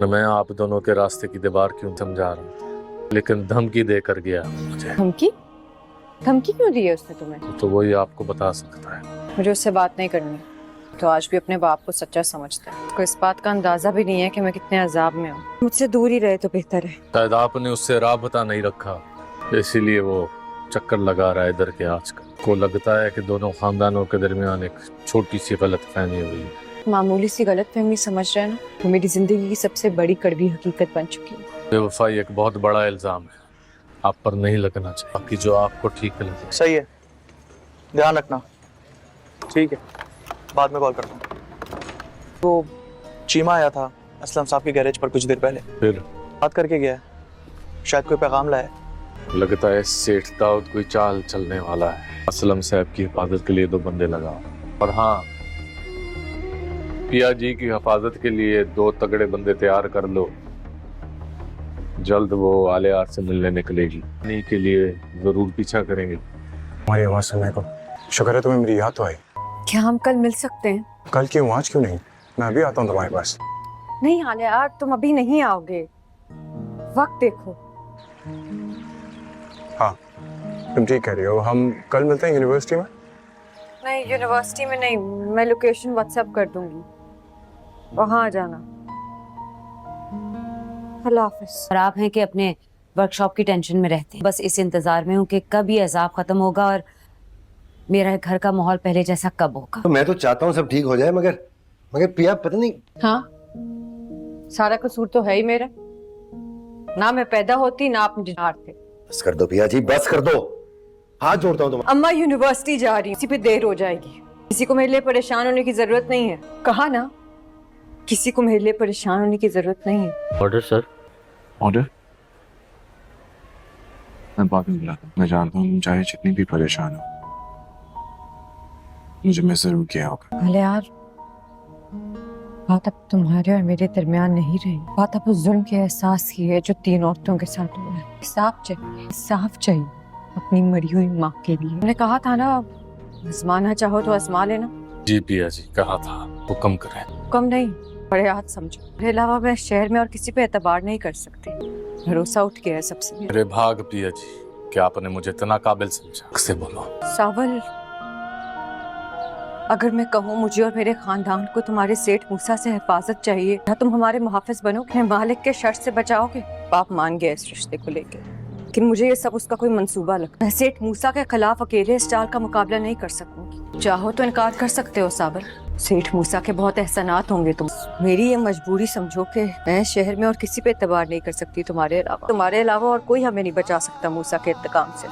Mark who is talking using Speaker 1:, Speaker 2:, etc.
Speaker 1: मैं आप दोनों के रास्ते की दीवार क्यों समझा रहा हूँ, लेकिन धमकी देकर गया मुझे।
Speaker 2: धमकी? धमकी क्यों दी है उसने तुम्हें?
Speaker 1: तो वही आपको बता सकता है।
Speaker 2: मुझे उससे बात नहीं करनी। तो आज भी अपने बाप को सच्चा समझता है। उसको इस बात का अंदाजा भी नहीं है कि मैं कितने अजाब में हूँ। मुझसे दूर ही रहे तो बेहतर है।
Speaker 1: शायद आपने उससे राबता नहीं रखा, इसीलिए वो चक्कर लगा रहा है इधर के आजकल। को लगता है कि दोनों खानदानों के दरमियान एक छोटी सी गलतफहमी हुई है।
Speaker 2: मामूली सी गलतफहमी समझ रहे हैं ना, वो मेरी जिंदगी की सबसे बड़ी कड़वी हकीकत बन चुकी है।
Speaker 1: बेवफाई एक बहुत बड़ा इल्जाम है, आप पर नहीं लगना चाहिए। बाकी जो आपको ठीक लगे।
Speaker 3: सही है, ध्यान रखना। ठीक है, बाद में कॉल करता हूँ। वो चीमा आया था असलम साहब के गैरेज पर कुछ देर पहले,
Speaker 1: फिर
Speaker 3: बात करके गया है। शायद कोई पैगाम लाया है।
Speaker 1: लगता है सेठ दाऊद कोई चाल चलने वाला है। असलम साहब की हिफाजत के लिए 2 बंदे लगाओ, और हाँ, पिया जी की हिफाजत के लिए 2 तगड़े बंदे तैयार कर लो। जल्द वो आलिया से मिलने निकलेगी, नहीं के लिए जरूर पीछा करेंगे।
Speaker 4: हमारी आवाज सुनने को शुक्र है तुम्हें मेरी याद तो आई।
Speaker 2: क्या हम कल मिल सकते हैं?
Speaker 4: कल क्यों, आज क्यों नहीं? मैं अभी आता हूँ तुम्हारे पास।
Speaker 2: नहीं आलिया यार, तुम अभी नहीं आओगे। वक्त देखो।
Speaker 4: हाँ, तुम ठीक कह रही हो। हम कल मिलते हैं यूनिवर्सिटी में।
Speaker 2: नहीं, यूनिवर्सिटी में नहीं, मैं लोकेशन व्हाट्सएप कर दूंगी, वहां आ जाना। अल्लाह हाफिज।
Speaker 5: और आप हैं कि अपने वर्कशॉप की टेंशन में रहते हैं। बस इस इंतजार में हूँ कि कब ये अजाब खत्म होगा और मेरा घर का माहौल पहले जैसा कब होगा।
Speaker 6: तो मैं तो चाहता हूँ सब ठीक हो जाए, मगर पिया पता नहीं।
Speaker 2: हाँ, सारा कसूर तो है ही मेरा। ना मैं पैदा होती, ना आप मुझे मारते।
Speaker 6: बस कर दो पिया जी, बस कर दो, हाथ जोड़ता हूँ तुम।
Speaker 2: अम्मा यूनिवर्सिटी जा रही है, इसी पे देर हो जाएगी। किसी को मेरे लिए परेशान होने की जरूरत नहीं है। कहा ना, किसी को मेरे लिए परेशान होने की जरूरत नहीं है।
Speaker 1: Order sir.
Speaker 7: ऑर्डर? मैं बाद में बुलाता हूँ। मैं जानता हूँ चाहे जितनी भी परेशान हो, मुझे मिस जरूर किया होगा।
Speaker 2: अरे यार, बात अब तुम्हारे और मेरे दरमियान नहीं रही। बात अब उस जुल्म के एहसास की है जो 3 औरतों के साथ हुआ है। इंसाफ चाहिए, इंसाफ चाहिए अपनी मरी हुई माँ के लिए। मैंने कहा था ना, आजमाना चाहो तो आजमा लेना।
Speaker 1: जी पिया जी, कहा था, हुक्म करें।
Speaker 2: कम नहीं, बड़े हाथ समझो। मेरे अलावा मैं शहर में और किसी पे एतबार नहीं कर सकती। भरोसा उठ गया है सबसे।
Speaker 1: मेरे भाग पिया जी, क्या आपने मुझे इतना काबिल समझा। से बोलो
Speaker 2: सावल, अगर मैं कहूँ मुझे और मेरे खानदान को तुम्हारे सेठ मूसा से हिफाजत चाहिए, या तुम हमारे मुहाफिज बनोगे, मालिक के शर्त से बचाओगे। बाप मान गया इस रिश्ते को लेकर, लेकिन मुझे ये सब उसका कोई मंसूबा लगता है। सेठ मूसा के खिलाफ अकेले इस चाल का मुकाबला नहीं कर सकूंगी। चाहो तो इनकार कर सकते हो साबर, सेठ मूसा के बहुत एहसानात होंगे तुम। मेरी ये मजबूरी समझो कि मैं शहर में और किसी पे एतबार नहीं कर सकती तुम्हारे अलावा और कोई हमें नहीं बचा सकता मूसा के इंतकाम से।